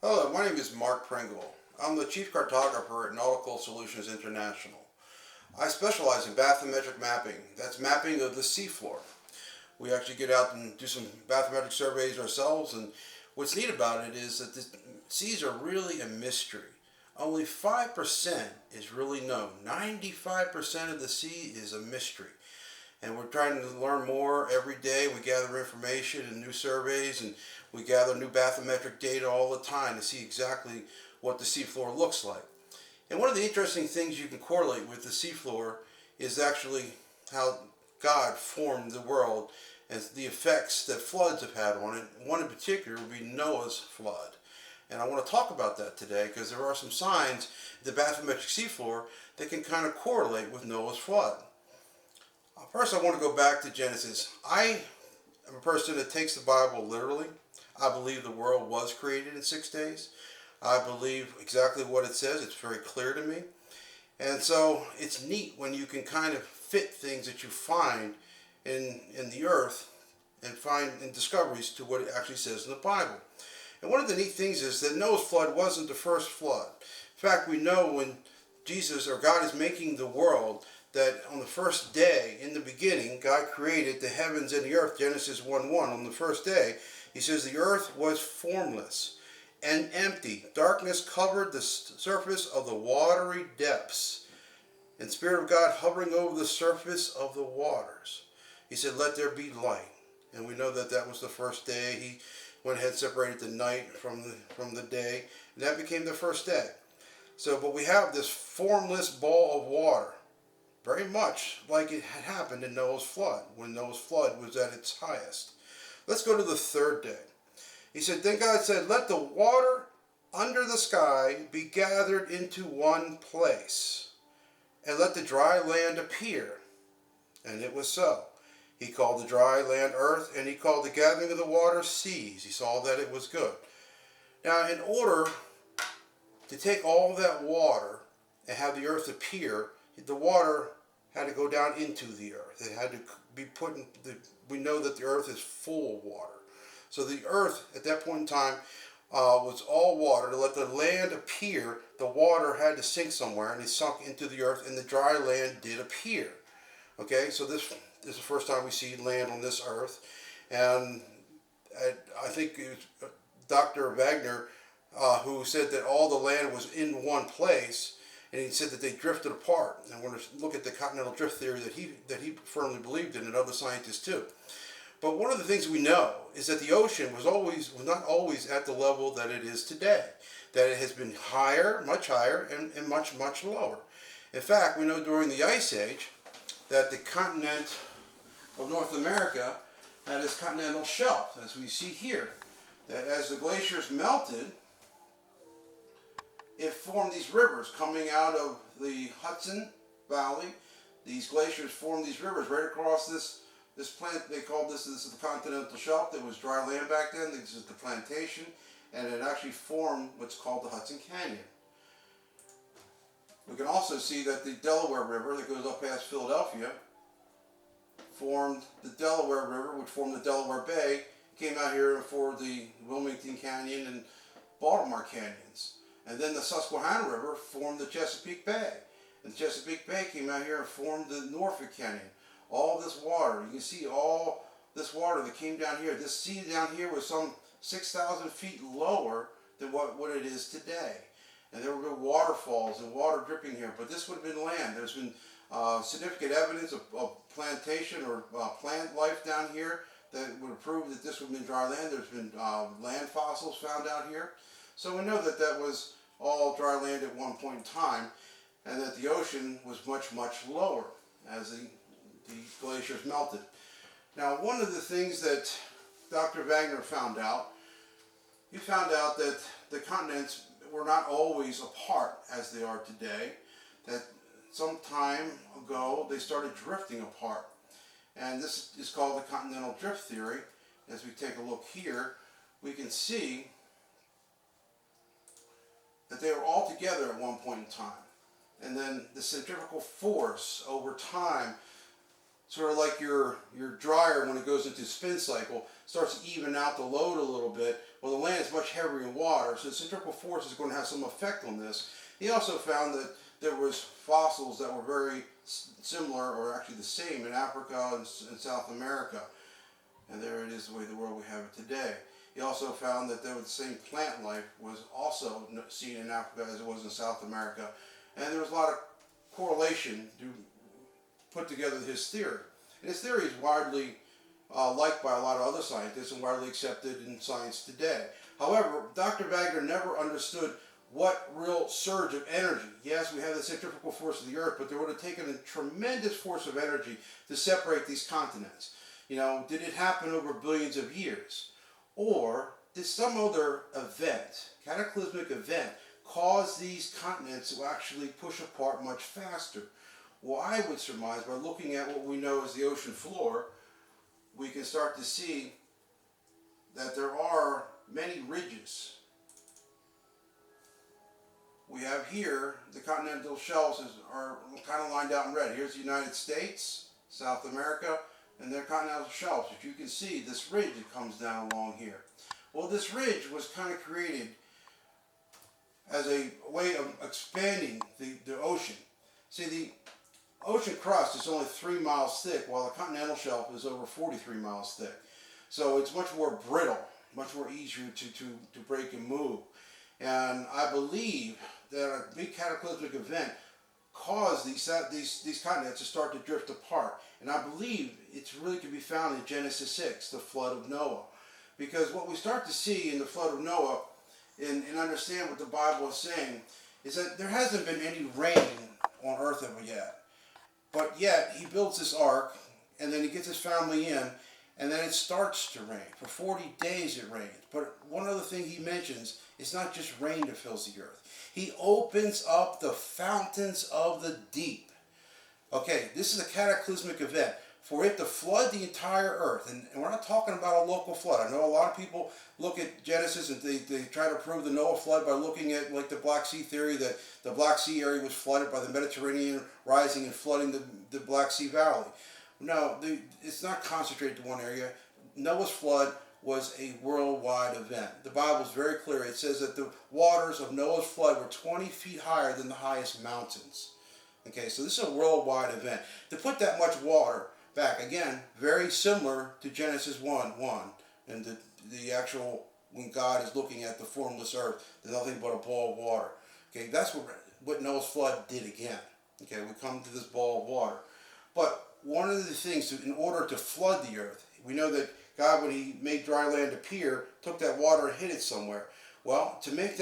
Hello, my name is Mark Pringle. I'm the Chief Cartographer at Nautical Solutions International. I specialize in bathymetric mapping. That's mapping of the seafloor. We actually get out and do some bathymetric surveys ourselves, and what's neat about it is that the seas are really a mystery. Only 5% is really known. 95% of the sea is a mystery. And we're trying to learn more every day. We gather information and new surveys, and we gather new bathymetric data all the time to see exactly what the seafloor looks like. And one of the interesting things you can correlate with the seafloor is actually how God formed the world and the effects that floods have had on it. One in particular would be Noah's flood. And I want to talk about that today because there are some signs in the bathymetric seafloor that can kind of correlate with Noah's flood. First, I want to go back to Genesis. I am a person that takes the Bible literally. I believe the world was created in 6 days. I believe exactly what it says. It's very clear to me. And so it's neat when you can kind of fit things that you find in the earth and find in discoveries to what it actually says in the Bible. And one of the neat things is that Noah's flood wasn't the first flood. In fact, we know when Jesus or God is making the world, that on the first day, in the beginning, God created the heavens and the earth. Genesis 1:1, on the first day, he says the earth was formless and empty. Darkness covered the surface of the watery depths, and the Spirit of God hovering over the surface of the waters. He said, let there be light. And we know that that was the first day. He went ahead and separated the night from the day, and that became the first day. So, but we have this formless ball of water, very much like it had happened in Noah's flood, when Noah's flood was at its highest. Let's go to the third day. He said, then God said, let the water under the sky be gathered into one place, and let the dry land appear. And it was so. He called the dry land earth, and he called the gathering of the water seas. He saw that it was good. Now, in order to take all that water and have the earth appear, the water had to go down into the earth. It had to be put in we know that the earth is full of water. So the earth at that point in time was all water. To let the land appear, the water had to sink somewhere, and it sunk into the earth, and the dry land did appear. Okay, so this is the first time we see land on this earth. And I think it was Dr. Wagner who said that all the land was in one place. And he said that they drifted apart. And we're going to look at the continental drift theory that he firmly believed in, and other scientists too. But one of the things we know is that the ocean was not always at the level that it is today. That it has been higher, much higher, and much, much lower. In fact, we know during the Ice Age that the continent of North America had its continental shelf, as we see here. That as the glaciers melted, it formed these rivers coming out of the Hudson Valley. These glaciers formed these rivers right across this plant. They called this is the continental shelf. There was dry land back then. This is the plantation, and it actually formed what's called the Hudson Canyon. We can also see that the Delaware River that goes up past Philadelphia formed the Delaware River, which formed the Delaware Bay, came out here for the Wilmington Canyon and Baltimore Canyons. And then the Susquehanna River formed the Chesapeake Bay. And the Chesapeake Bay came out here and formed the Norfolk Canyon. All this water, you can see all this water that came down here. This sea down here was some 6,000 feet lower than what it is today. And there were waterfalls and water dripping here, but this would have been land. There's been significant evidence of plantation or plant life down here that would have proved that this would have been dry land. There's been land fossils found out here. So we know that that was all dry land at one point in time, and that the ocean was much, much lower as the glaciers melted. Now, one of the things that Dr. Wagner found out, he found out that the continents were not always apart as they are today, that some time ago they started drifting apart. And this is called the continental drift theory. As we take a look here, we can see that they were all together at one point in time. And then the centrifugal force over time sort of like your dryer when it goes into spin cycle, starts to even out the load a little bit. Well, the land is much heavier in water, so the centrifugal force is going to have some effect on this. He also found that there was fossils that were very similar, or actually the same, in Africa and South America. And there it is, the way the world we have it today. He also found that the same plant life was also seen in Africa as it was in South America. And there was a lot of correlation to put together his theory. And his theory is widely liked by a lot of other scientists and widely accepted in science today. However, Dr. Wagner never understood what real surge of energy. Yes, we have the centrifugal force of the Earth, but there would have taken a tremendous force of energy to separate these continents. You know, did it happen over billions of years? Or did some other event, cataclysmic event, cause these continents to actually push apart much faster? Well, I would surmise, by looking at what we know as the ocean floor, we can start to see that there are many ridges. We have here, the continental shelves are kind of lined out in red. Here's the United States, South America, and their continental shelves. If you can see this ridge that comes down along here. Well, this ridge was kind of created as a way of expanding the ocean. See, the ocean crust is only 3 miles thick, while the continental shelf is over 43 miles thick. So it's much more brittle, much more easier to break and move. And I believe that a big cataclysmic event caused these continents to start to drift apart. And I believe it's really can be found in Genesis 6, the flood of Noah. Because what we start to see in the flood of Noah, and understand what the Bible is saying, is that there hasn't been any rain on earth ever yet. But yet, he builds this ark, and then he gets his family in, and then it starts to rain. For 40 days it rains. But one other thing he mentions, it's not just rain that fills the earth. He opens up the fountains of the deep. Okay, this is a cataclysmic event. For it to flood the entire earth, and we're not talking about a local flood. I know a lot of people look at Genesis and they try to prove the Noah flood by looking at like the Black Sea theory, that the Black Sea area was flooded by the Mediterranean rising and flooding the Black Sea Valley. No, it's not concentrated to one area. Noah's flood was a worldwide event. The Bible is very clear. It says that the waters of Noah's flood were 20 feet higher than the highest mountains. Okay, so this is a worldwide event. To put that much water back, again, very similar to Genesis 1:1, and the actual, when God is looking at the formless earth, there's nothing but a ball of water. Okay, that's what Noah's flood did again. Okay, we come to this ball of water. But one of the things, in order to flood the earth, we know that God, when he made dry land appear, took that water and hid it somewhere. Well, to make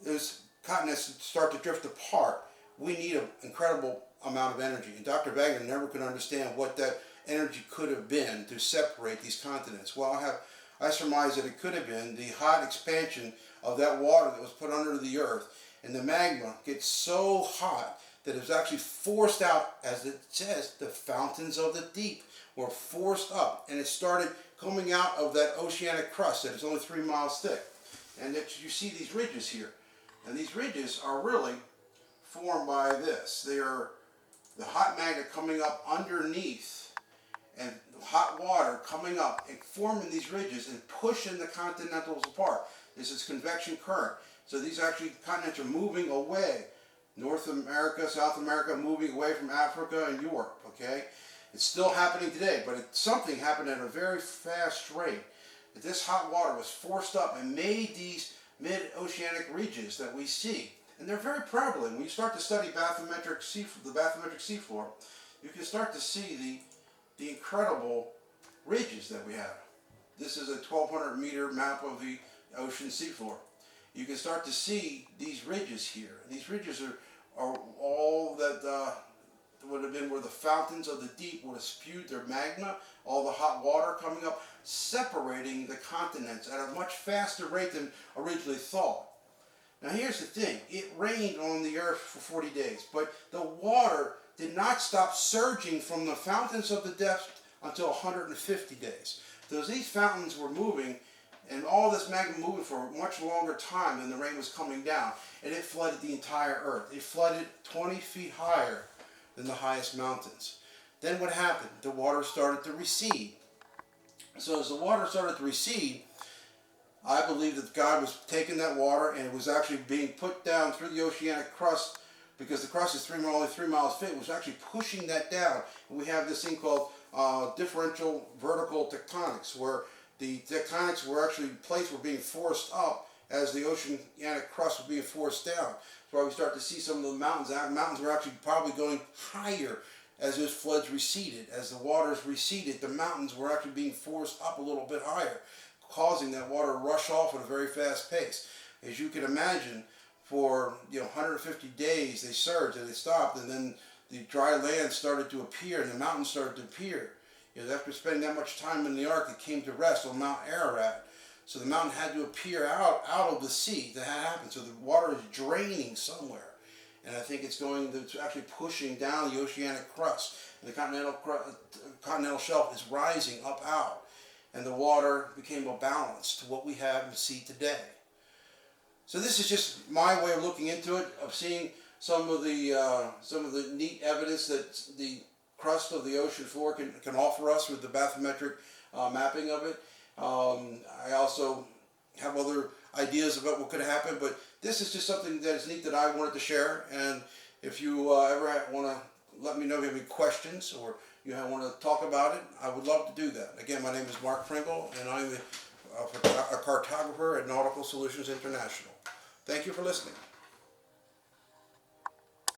those continents start to drift apart, we need an incredible amount of energy. And Dr. Wagner never could understand what that energy could have been to separate these continents. Well, I surmise that it could have been the hot expansion of that water that was put under the earth. And the magma gets so hot that it was actually forced out, as it says, the fountains of the deep were forced up. And it started coming out of that oceanic crust that is only 3 miles thick. And that you see these ridges here. And these ridges are really formed by this. They are the hot magnet coming up underneath and hot water coming up and forming these ridges and pushing the continentals apart. This is convection current. So these actually continents are moving away. North America, South America, moving away from Africa and Europe, okay? It's still happening today, but something happened at a very fast rate. That this hot water was forced up and made these mid-oceanic ridges that we see. And they're very prevalent. When you start to study the bathymetric seafloor, you can start to see the incredible ridges that we have. This is a 1,200 meter map of the ocean seafloor. You can start to see these ridges here. These ridges are all that would have been where the fountains of the deep would have spewed their magma, all the hot water coming up, separating the continents at a much faster rate than originally thought. Now here's the thing, it rained on the earth for 40 days, but the water did not stop surging from the fountains of the depths until 150 days. So these fountains were moving, and all this magma moving for a much longer time than the rain was coming down, and it flooded the entire earth. It flooded 20 feet higher than the highest mountains. Then what happened? The water started to recede. So as the water started to recede, I believe that God was taking that water and it was actually being put down through the oceanic crust, because the crust is only 3 miles thick. It was actually pushing that down. And we have this thing called differential vertical tectonics, where the tectonics were actually, plates were being forced up as the oceanic crust was being forced down. That's why we start to see some of the mountains. Mountains were actually probably going higher as those floods receded. As the waters receded, the mountains were actually being forced up a little bit higher, causing that water to rush off at a very fast pace. As you can imagine, for 150 days they surged and they stopped, and then the dry land started to appear and the mountains started to appear. After spending that much time in the ark, it came to rest on Mount Ararat. So the mountain had to appear out of the sea to happen. So the water is draining somewhere. And I think it's actually pushing down the oceanic crust. And the continental shelf is rising up out. And the water became a balance to what we have and see today. So this is just my way of looking into it, of seeing some of the neat evidence that the crust of the ocean floor can offer us with the bathymetric mapping of it. I also have other ideas about what could happen, but this is just something that is neat that I wanted to share. And if you ever want to let me know if you have any questions or you want to talk about it, I would love to do that. Again, my name is Mark Pringle, and I'm a cartographer at Nautical Solutions International. Thank you for listening.